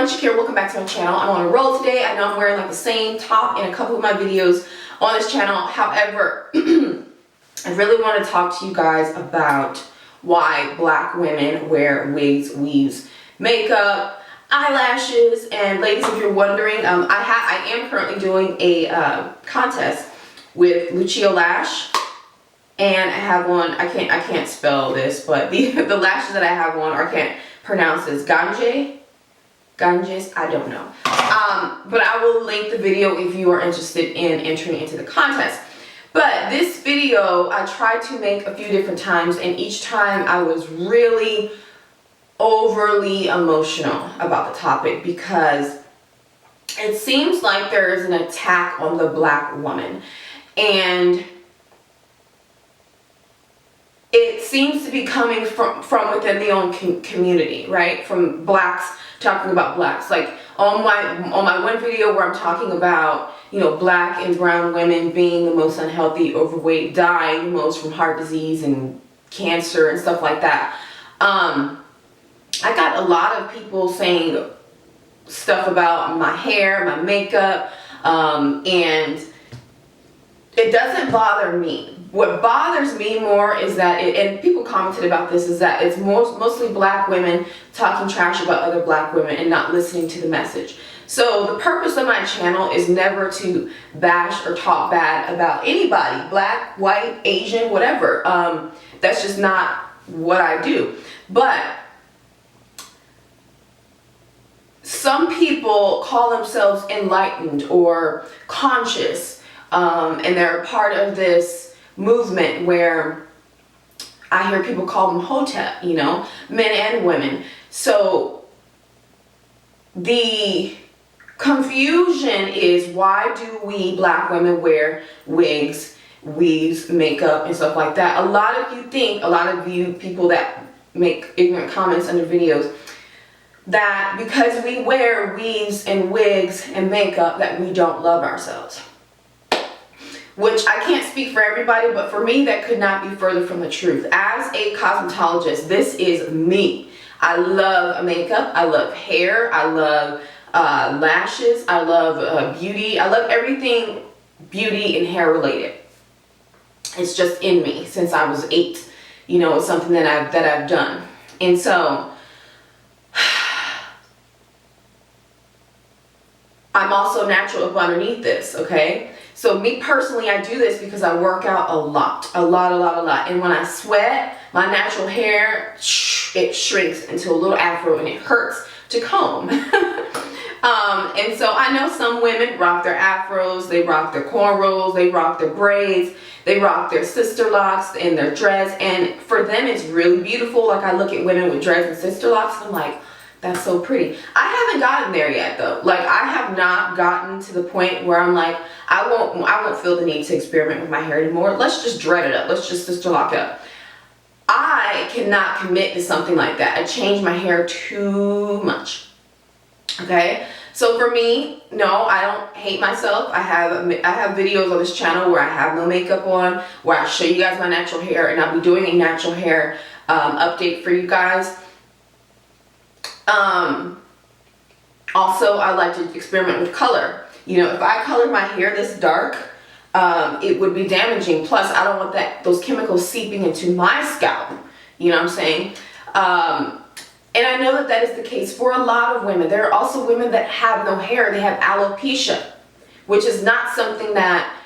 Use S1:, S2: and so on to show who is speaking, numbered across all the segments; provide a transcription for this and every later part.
S1: everyone, Shakira, welcome back to my channel. I'm on a roll today. I know I'm wearing like the same top in a couple of my videos on this channel. However, I really want to talk to you guys about why black women wear wigs, weaves, makeup, eyelashes. And ladies, if you're wondering, I am currently doing a contest with Lucio Lash. And I have one, I can't spell this, but the lashes that I have on, or I can't pronounce this, Ganges, I don't know. But I will link the video if you are interested in entering into the contest. But this video, I tried to make a few different times, and each time I was really overly emotional about the topic because it seems like there is an attack on the black woman. And it seems to be coming from within the own community, right? From blacks talking about blacks. Like on my one video where I'm talking about, you know, black and brown women being the most unhealthy, overweight, dying the most from heart disease and cancer and stuff like that. I got a lot of people saying stuff about my hair, my makeup, and it doesn't bother me. What bothers me more is that, and people commented about this, is that it's mostly black women talking trash about other black women and not listening to the message. So the purpose of my channel is never to bash or talk bad about anybody, black, white, Asian, whatever. That's just not what I do. But some people call themselves enlightened or conscious, and they're a part of this movement where I hear people call them hotep, you know, men and women. So the confusion is, why do we black women wear wigs, weaves, makeup, and stuff like that? A lot of you people that make ignorant comments under videos, that because we wear weaves and wigs and makeup that we don't love ourselves. Which I can't speak for everybody, but for me, that could not be further from the truth. As a cosmetologist, this is me. I love makeup, I love hair, I love lashes, I love beauty. I love everything beauty and hair related. It's just in me since I was 8. You know, it's something that I've done. And so I'm also natural up underneath this, okay? So me personally, I do this because I work out a lot. And when I sweat, my natural hair, it shrinks into a little afro and it hurts to comb. And so I know some women rock their afros, they rock their cornrows, they rock their braids, they rock their sister locks and their dreads. And for them, it's really beautiful. Like I look at women with dreads and sister locks and I'm like, that's so pretty. I haven't gotten there yet though. Like I have not gotten to the point where I'm like, I won't feel the need to experiment with my hair anymore. Let's just dread it up. Let's just sister lock it up. I cannot commit to something like that. I change my hair too much. Okay? So for me, no, I don't hate myself. I have videos on this channel where I have no makeup on, where I show you guys my natural hair, and I'll be doing a natural hair update for you guys. Also, I like to experiment with color. You know, if I colored my hair this dark, it would be damaging. Plus, I don't want those chemicals seeping into my scalp. You know what I'm saying? And I know that is the case for a lot of women. There are also women that have no hair. They have alopecia, which is not something that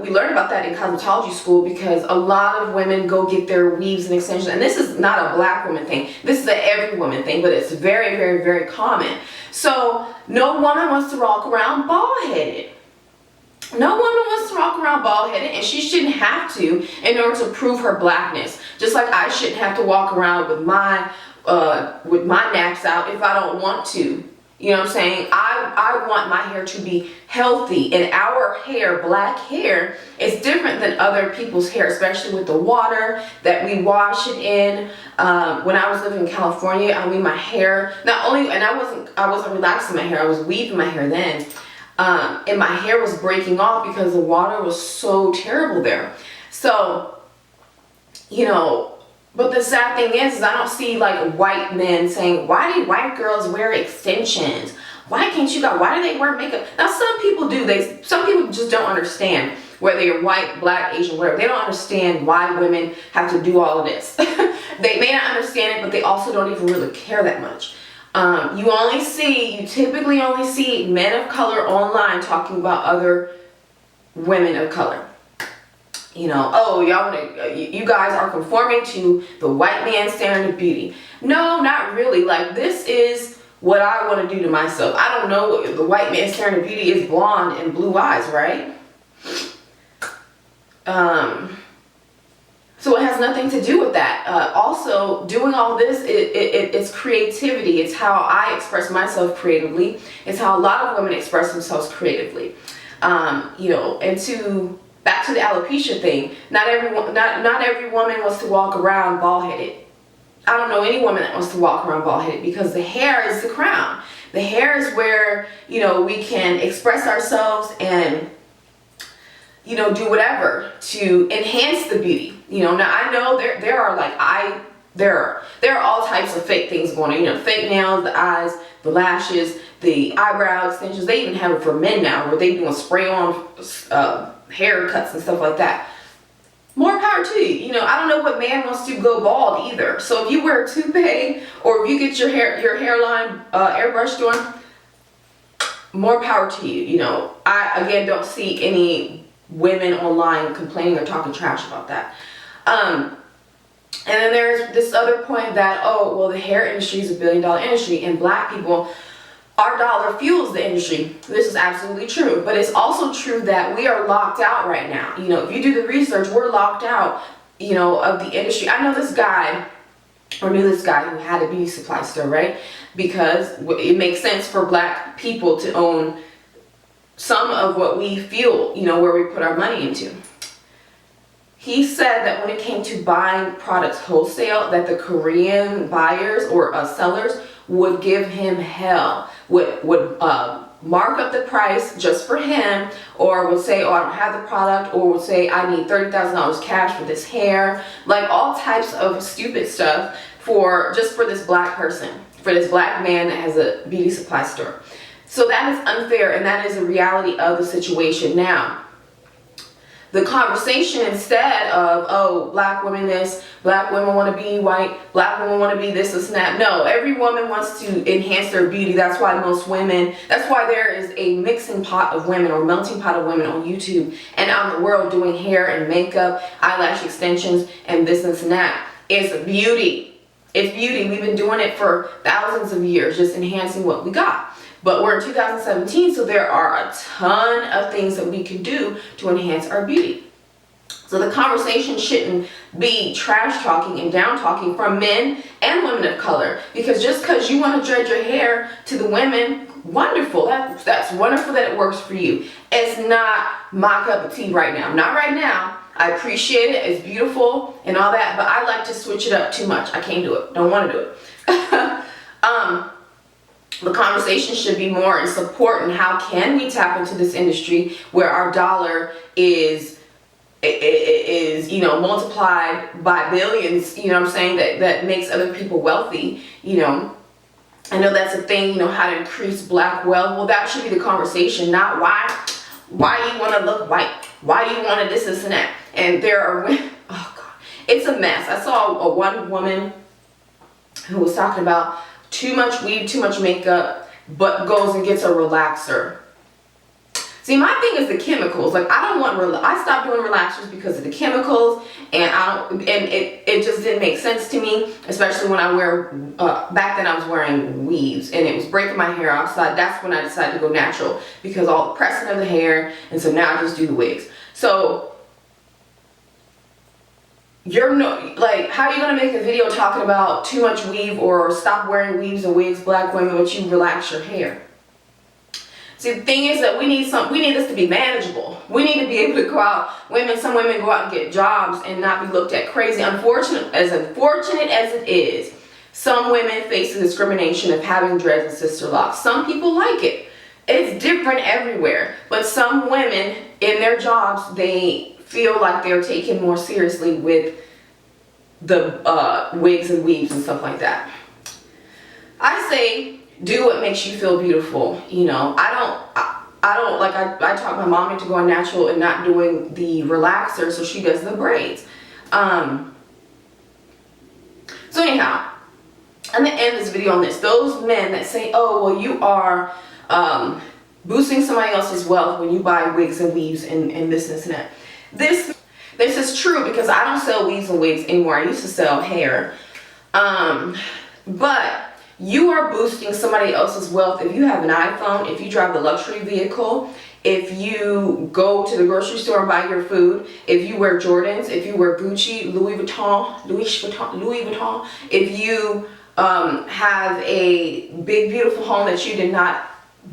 S1: we learned about that in cosmetology school, because a lot of women go get their weaves and extensions. And this is not a black woman thing. This is an every woman thing, but it's very, very, very common. So no woman wants to walk around bald-headed. No woman wants to walk around bald-headed, and she shouldn't have to in order to prove her blackness. Just like I shouldn't have to walk around with my naps out if I don't want to. You know what I'm saying? I want my hair to be healthy, and our hair, black hair, is different than other people's hair, especially with the water that we wash it in. When I was living in California, I mean, my hair, not only, and I wasn't relaxing my hair, I was weaving my hair then, and my hair was breaking off because the water was so terrible there. So, you know, But the sad thing is I don't see like white men saying, why do white girls wear extensions? Why can't you guys, why do they wear makeup? Now some people do, some people just don't understand, whether you're white, black, Asian, whatever. They don't understand why women have to do all of this. They may not understand it, but they also don't even really care that much. You typically only see men of color online talking about other women of color. You know, oh, you guys are conforming to the white man's standard of beauty. No, not really. Like, this is what I want to do to myself. I don't know if the white man's standard of beauty is blonde and blue eyes, right? So it has nothing to do with that. Also, doing all this, it's creativity. It's how I express myself creatively. It's how a lot of women express themselves creatively. You know, and back to the alopecia thing, not every woman wants to walk around bald-headed. I don't know any woman that wants to walk around bald-headed, because the hair is the crown. The hair is where, you know, we can express ourselves and, you know, do whatever to enhance the beauty. You know, now I know there are all types of fake things going on. You know, fake nails, the eyes, the lashes, the eyebrow extensions. They even have it for men now, where they doing spray-on haircuts and stuff like that. More power to you. You know, I don't know what man wants to go bald either. So if you wear a toupee, or if you get your hairline airbrushed on, more power to you. You know, I again don't see any women online complaining or talking trash about that. And then there's this other point that, oh, well, the hair industry is $1 billion industry, and black people, our dollar fuels the industry. This is absolutely true. But it's also true that we are locked out right now. You know, if you do the research, we're locked out, you know, of the industry. I know this guy, or knew this guy who had a beauty supply store, right? Because it makes sense for black people to own some of what we fuel, you know, where we put our money into. He said that when it came to buying products wholesale, that the Korean buyers or sellers would give him hell, would mark up the price just for him, or would say, oh, I don't have the product, or would say, I need $30,000 cash for this hair, like all types of stupid stuff just for this black person, for this black man that has a beauty supply store. So that is unfair, and that is a reality of the situation now. The conversation, instead of, oh, black women this, black women want to be white, black women want to be this and that. No, every woman wants to enhance their beauty. That's why there is a mixing pot of women, or melting pot of women on YouTube and out in the world doing hair and makeup, eyelash extensions, and this and that. It's beauty. It's beauty. We've been doing it for thousands of years, just enhancing what we got. But we're in 2017, so there are a ton of things that we can do to enhance our beauty. So the conversation shouldn't be trash talking and down talking from men and women of color. Because just because you want to dread your hair to the women, wonderful. That's wonderful that it works for you. It's not my cup of tea right now. Not right now. I appreciate it. It's beautiful and all that. But I like to switch it up too much. I can't do it. Don't want to do it. The conversation should be more in support and how can we tap into this industry where our dollar is you know, multiplied by billions, you know what I'm saying, that makes other people wealthy. You know, I know that's a thing, you know, how to increase black wealth. Well, that should be the conversation, not why you want to look white, why you want to this and that. And there are women, oh God, it's a mess. I saw one woman who was talking about too much weave, too much makeup, but goes and gets a relaxer. See, my thing is the chemicals. Like, I stopped doing relaxers because of the chemicals, and it just didn't make sense to me, especially when I back then I was wearing weaves, and it was breaking my hair off, so that's when I decided to go natural, because all the pressing of the hair, and so now I just do the wigs. So, how are you going to make a video talking about too much weave or stop wearing weaves and wigs, black women, but you relax your hair? See, the thing is that we need this to be manageable. We need to be able to go out. Some women go out and get jobs and not be looked at crazy. Unfortunate as it is, some women face the discrimination of having dreads and sister locks. Some people like it. It's different everywhere. But some women, in their jobs, they feel like they're taken more seriously with the wigs and weaves and stuff like that. I say do what makes you feel beautiful. You know, I don't like, I taught my mom into going natural and not doing the relaxer, so she does the braids. So anyhow, I'm gonna end this video on this. Those men that say, oh, well, you are boosting somebody else's wealth when you buy wigs and weaves and this and that. This is true because I don't sell weaves and wigs anymore. I used to sell hair. But you are boosting somebody else's wealth if you have an iPhone, if you drive the luxury vehicle, if you go to the grocery store and buy your food, if you wear Jordans, if you wear Gucci, Louis Vuitton, if you have a big beautiful home that you did not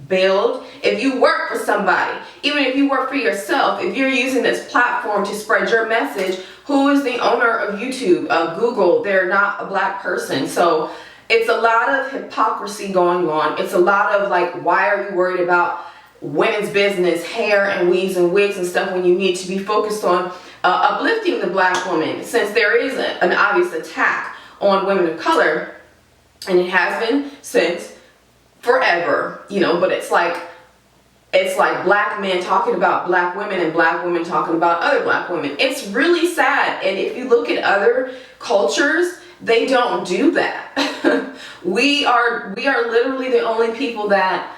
S1: build, if you work for somebody, even if you work for yourself, if you're using this platform to spread your message, who is the owner of YouTube, Google? They're not a black person. So it's a lot of hypocrisy going on. It's a lot of like, why are you worried about women's business, hair and weaves and wigs and stuff when you need to be focused on uplifting the black woman, since there is an obvious attack on women of color, and it has been since forever, you know. But it's like black men talking about black women and black women talking about other black women. It's really sad. And if you look at other cultures, they don't do that. we are literally the only people that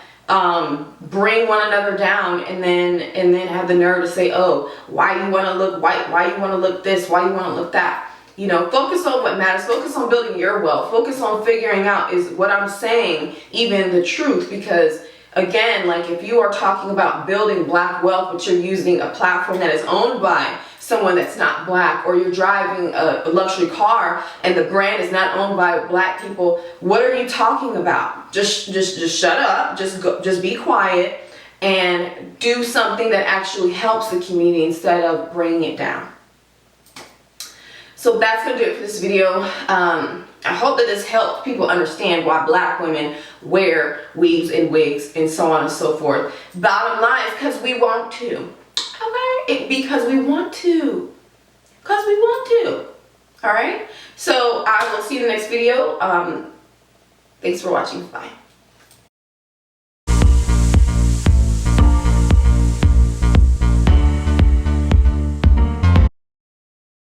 S1: bring one another down and then have the nerve to say, oh, why you want to look white, why you want to look this, why you want to look that. You know, focus on what matters. Focus on building your wealth. Focus on figuring out, is what I'm saying even the truth? Because again, like, if you are talking about building black wealth, but you're using a platform that is owned by someone that's not black, or you're driving a luxury car and the brand is not owned by black people, what are you talking about? Just shut up. Just be quiet and do something that actually helps the community instead of bringing it down. So that's going to do it for this video. I hope that this helped people understand why black women wear weaves and wigs and so on and so forth. Bottom line is because we want to. Okay? Because we want to. Because we want to. Alright? So I will see you in the next video. Thanks for watching. Bye.